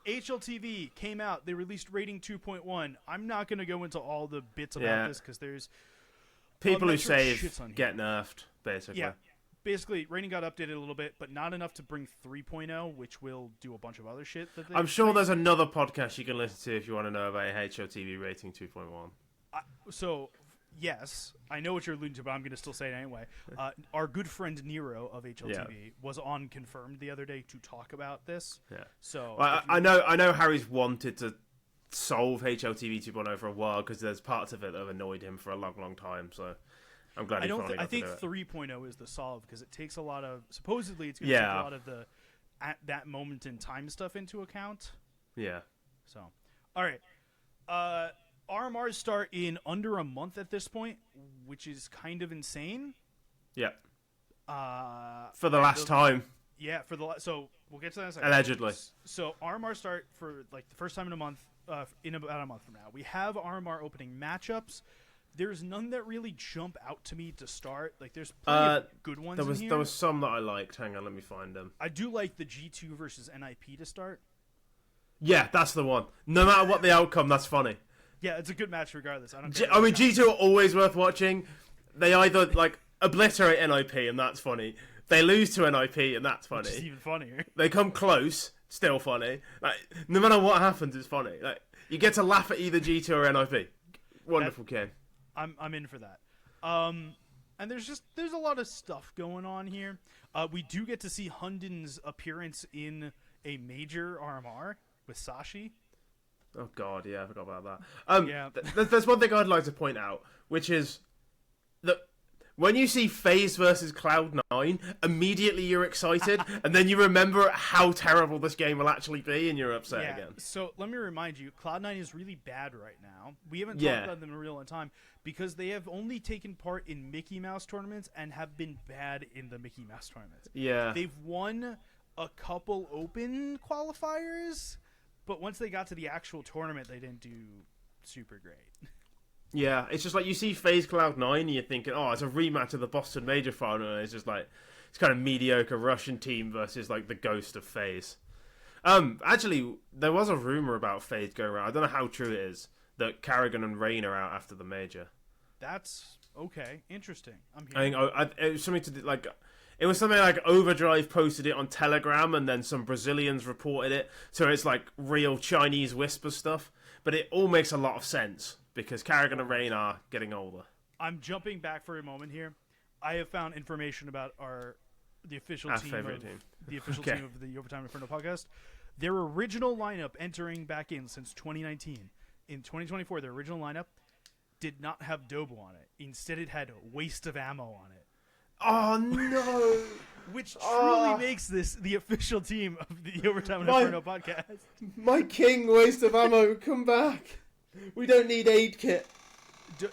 HLTV came out. They released rating 2.1. I'm not going to go into all the bits about this because there's people who say get nerfed, basically. Yeah. Basically, rating got updated a little bit, but not enough to bring 3.0, which will do a bunch of other shit. I'm sure there's another podcast you can listen to if you want to know about HLTV rating 2.1. So, yes, I know what you're alluding to, but I'm going to still say it anyway. Our good friend Nero of HLTV was on Confirmed the other day to talk about this. Yeah. So I know Harry's wanted to solve HLTV 2.0 for a while because there's parts of it that have annoyed him for a long, long time. So I'm glad he finally got to do it. I think 3.0 is the solve because it takes a lot of supposedly it's going to take a lot of the at that moment in time stuff into account. Yeah. So, all right. RMRs start in under a month at this point, which is kind of insane. Yeah. For the last time. Yeah, so we'll get to that in a second. Allegedly. So RMR start for like the first time in a month, in about a month from now. We have RMR opening matchups. There's none that really jump out to me to start. Like there's plenty of good ones in here. There was some that I liked. Hang on, let me find them. I do like the G2 versus NIP to start. Yeah, that's the one. No matter what the outcome, that's funny. Yeah, it's a good match regardless. I mean, G2 are always worth watching. They either like obliterate NIP and that's funny. They lose to NIP and that's funny. Which is even funnier. They come close, still funny. Like no matter what happens, it's funny. Like you get to laugh at either G2 or NIP. Wonderful game. I'm in for that. And there's a lot of stuff going on here. We do get to see Hunden's appearance in a major RMR with Sashi. Oh God, yeah, I forgot about that. There's one thing I'd like to point out, which is that when you see FaZe versus Cloud9, immediately you're excited, and then you remember how terrible this game will actually be, and you're upset again. So let me remind you, Cloud9 is really bad right now. We haven't talked about them in real time because they have only taken part in Mickey Mouse tournaments and have been bad in the Mickey Mouse tournaments. Yeah, they've won a couple open qualifiers, but once they got to the actual tournament, they didn't do super great. Yeah, it's just like you see FaZe Cloud9 and you're thinking, oh, it's a rematch of the Boston Major final, and it's just like, it's kind of mediocre Russian team versus like the ghost of FaZe. Actually, there was a rumor about FaZe going around, I don't know how true it is, that Carrigan and Rain are out after the Major. That's, okay, interesting. I'm hearing. It was something to do, like, it was something like Overdrive posted it on Telegram and then some Brazilians reported it, so it's like real Chinese whisper stuff, but it all makes a lot of sense. Because Carrigan and Rain are getting older. I'm jumping back for a moment here. I have found information about the official team of the Overtime Inferno podcast. Their original lineup entering back in since 2019. In 2024, their original lineup did not have Dobo on it. Instead, it had Waste of Ammo on it. Oh no! Which truly makes this the official team of the Overtime Inferno podcast. My king, Waste of Ammo, come back! We don't need Aid Kit.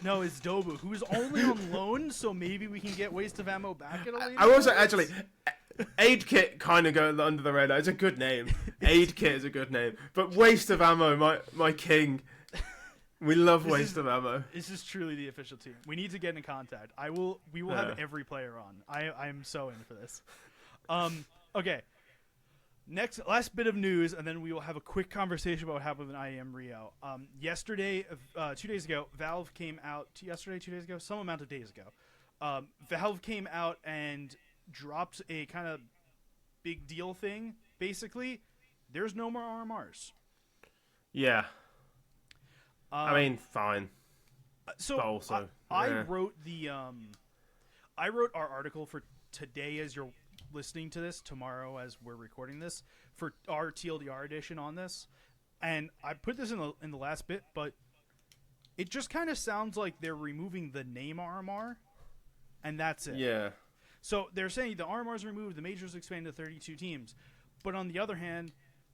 No, it's Dobu, who's only on loan, so maybe we can get Waste of Ammo back at a later I was actually... Aid Kit kind of goes under the radar. It's a good name. Aid Kit is a good name. But Waste of Ammo, my king. We love Waste of Ammo. This is truly the official team. We need to get in contact. We will have every player on. I'm so in for this. Okay. Last bit of news, and then we will have a quick conversation about what happened with IEM Rio. Yesterday, 2 days ago, Valve came out. 2 days ago, some amount of days ago. Valve came out and dropped a kind of big deal thing. Basically, there's no more RMRs. Yeah. I mean, fine. So also, I wrote I wrote our article for today as you're listening to this, tomorrow as we're recording this, for our TLDR edition on this, and I put this in the last bit, but it just kind of sounds like they're removing the name RMR, and that's it. Yeah. So they're saying the RMR is removed, the majors expand to 32 teams, but on the other hand,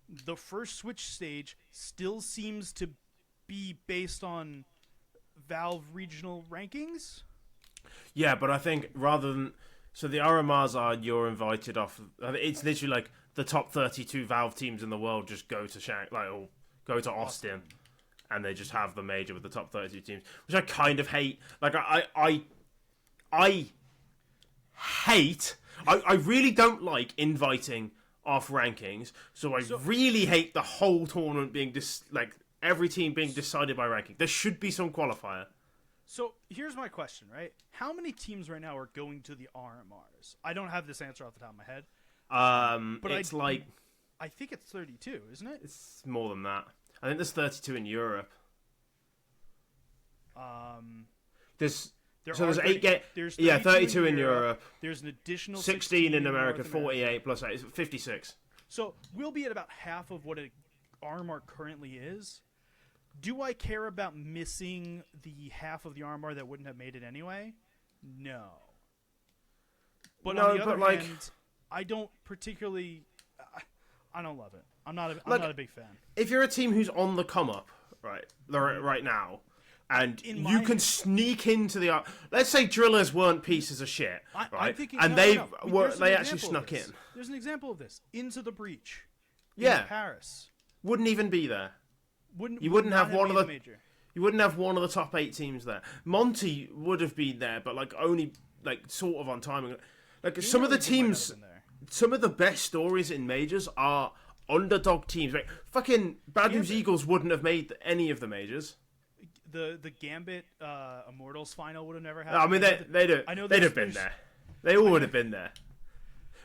the first Switch stage still seems to be based on Valve regional rankings. Yeah, but I think rather than... So the RMRs are you're invited off. It's literally like the top 32 Valve teams in the world just go to or go to Austin, and they just have the major with the top 32 teams, which I kind of hate. Like I hate. I really don't like inviting off rankings. So I really hate the whole tournament being every team being decided by ranking. There should be some qualifier. So here's my question, right? How many teams right now are going to the RMRs? I don't have this answer off the top of my head. But I think it's 32, isn't it? It's more than that. I think there's 32 in Europe. There's 32 in Europe. There's an additional 16 in America, 48 plus 8, 56. So we'll be at about half of what an RMR currently is. Do I care about missing the half of the RMR that wouldn't have made it anyway? No. But on the other hand, I don't particularly. I don't love it. I'm not a big fan. If you're a team who's on the come up, right now, and you can sneak into the. Let's say Drillers weren't pieces of shit, right? They actually snuck in. There's an example of this. Into the Breach. Yeah. In Paris. Wouldn't even be there. You wouldn't have one of the top 8 teams there. Monty would have been there, but only sort of on timing. Some of the teams, some of the best stories in majors are underdog teams. Fucking Bad News Eagles wouldn't have made any of the majors. The Gambit Immortals final would have never happened. I mean, they'd have been there. They all would have been there.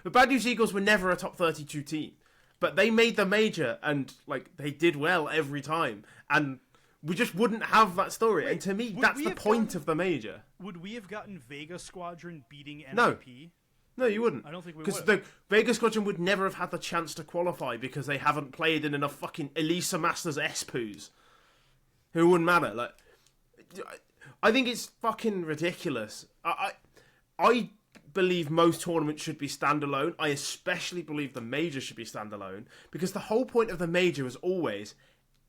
But Bad News Eagles were never a top 32 team. But they made the major, and they did well every time, and we just wouldn't have that story. Wait, and to me, that's the point of the major. Would we have gotten Vega Squadron beating NIP? No, you wouldn't. I don't think we would. Because the Vega Squadron would never have had the chance to qualify because they haven't played in enough fucking Elisa Masters S-Poos. Who wouldn't matter. I think it's fucking ridiculous. I believe most tournaments should be standalone. I especially believe the major should be standalone because the whole point of the major was always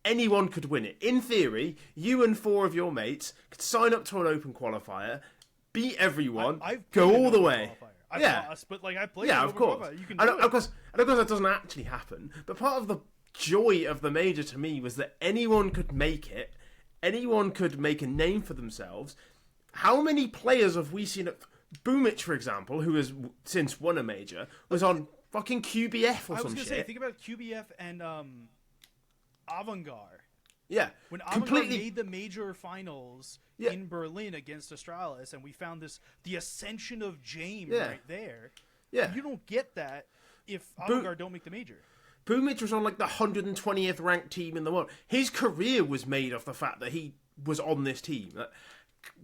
anyone could win it. In theory, you and 4 of your mates could sign up to an open qualifier, beat everyone, go all the way. I've lost, but I played. Yeah, of course. You can of course, that doesn't actually happen. But part of the joy of the major to me was that anyone could make it. Anyone could make a name for themselves. How many players have we seen at Boomich, for example, who has since won a major, was on fucking QBF or some shit. I was going to say, think about QBF and Avantgarde. Yeah. When Avantgarde made the major finals in Berlin against Astralis, and we found the ascension of James right there. Yeah. You don't get that if Avantgarde don't make the major. Boomich was on the 120th ranked team in the world. His career was made off the fact that he was on this team.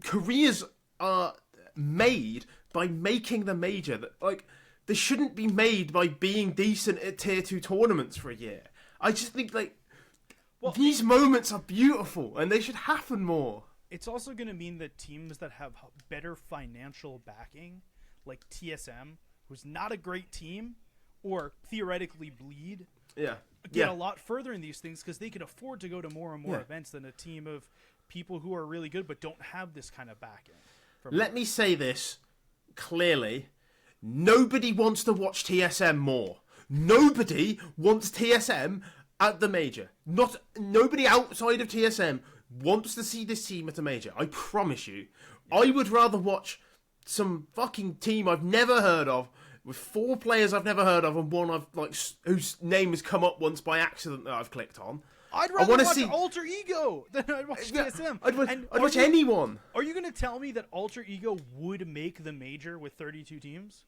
Careers are made by making the major. They shouldn't be made by being decent at tier 2 tournaments for a year. I just think these moments are beautiful and they should happen more. It's also going to mean that teams that have better financial backing, like TSM, who's not a great team, or theoretically Bleed, get a lot further in these things because they can afford to go to more and more events than a team of people who are really good but don't have this kind of backing. Let me say this clearly. Nobody wants to watch TSM more. Nobody wants TSM at the major. Nobody outside of TSM wants to see this team at a major. I promise you. Yeah. I would rather watch some fucking team I've never heard of with 4 players I've never heard of and one whose name has come up once by accident that I've clicked on. I'd rather watch Alter Ego than I'd watch TSM. I'd watch anyone. Are you going to tell me that Alter Ego would make the major with 32 teams?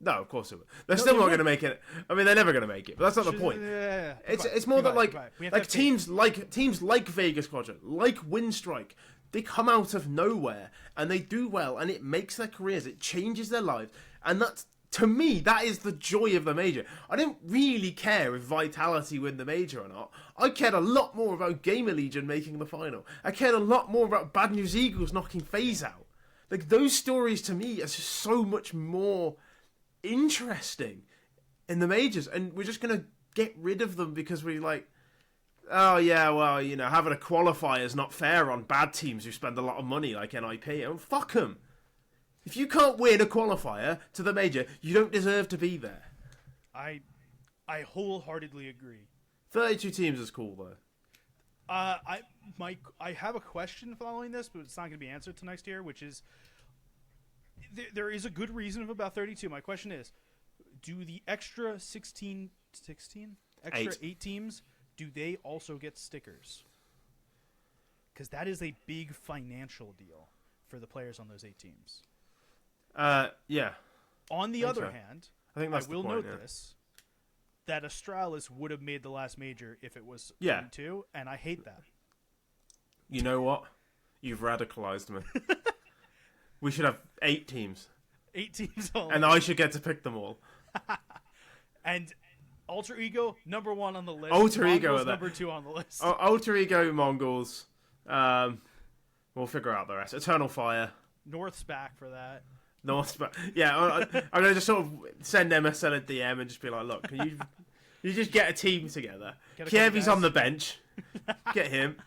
No, of course it would. They're still not going to make it. I mean, they're never going to make it, but that's not the point. Yeah. It's more that teams like Vegas Squadron, like Windstrike, they come out of nowhere and they do well, and it makes their careers. It changes their lives, and that's. To me, that is the joy of the major. I don't really care if Vitality win the major or not. I cared a lot more about Gamer Legion making the final. I cared a lot more about Bad News Eagles knocking FaZe out. Those stories to me are just so much more interesting in the majors. And we're just going to get rid of them because we're oh yeah, well, having a qualifier is not fair on bad teams who spend a lot of money like NIP. And fuck them. If you can't win a qualifier to the major, you don't deserve to be there. I wholeheartedly agree. 32 teams is cool, though. I have a question following this, but it's not going to be answered till next year, which is there is a good reason of about 32. My question is, do the extra 16 extra 8 teams, do they also get stickers? Because that is a big financial deal for the players on those 8 teams. Yeah. On the other hand, I think that's I will the point, note this, that Astralis would have made the last major if it was 2, and I hate that. You know what? You've radicalized me. We should have 8 teams. 8 teams only. And I should get to pick them all. And Alter Ego, number 1 on the list. Alter Mongols, Ego, number 2 on the list. Alter Ego, Mongols. We'll figure out the rest. Eternal Fire. North's back for that. Yeah, I'm gonna just sort of send MSL a DM and just be like, look, can you just get a team together? Kievi's on the bench. Get him.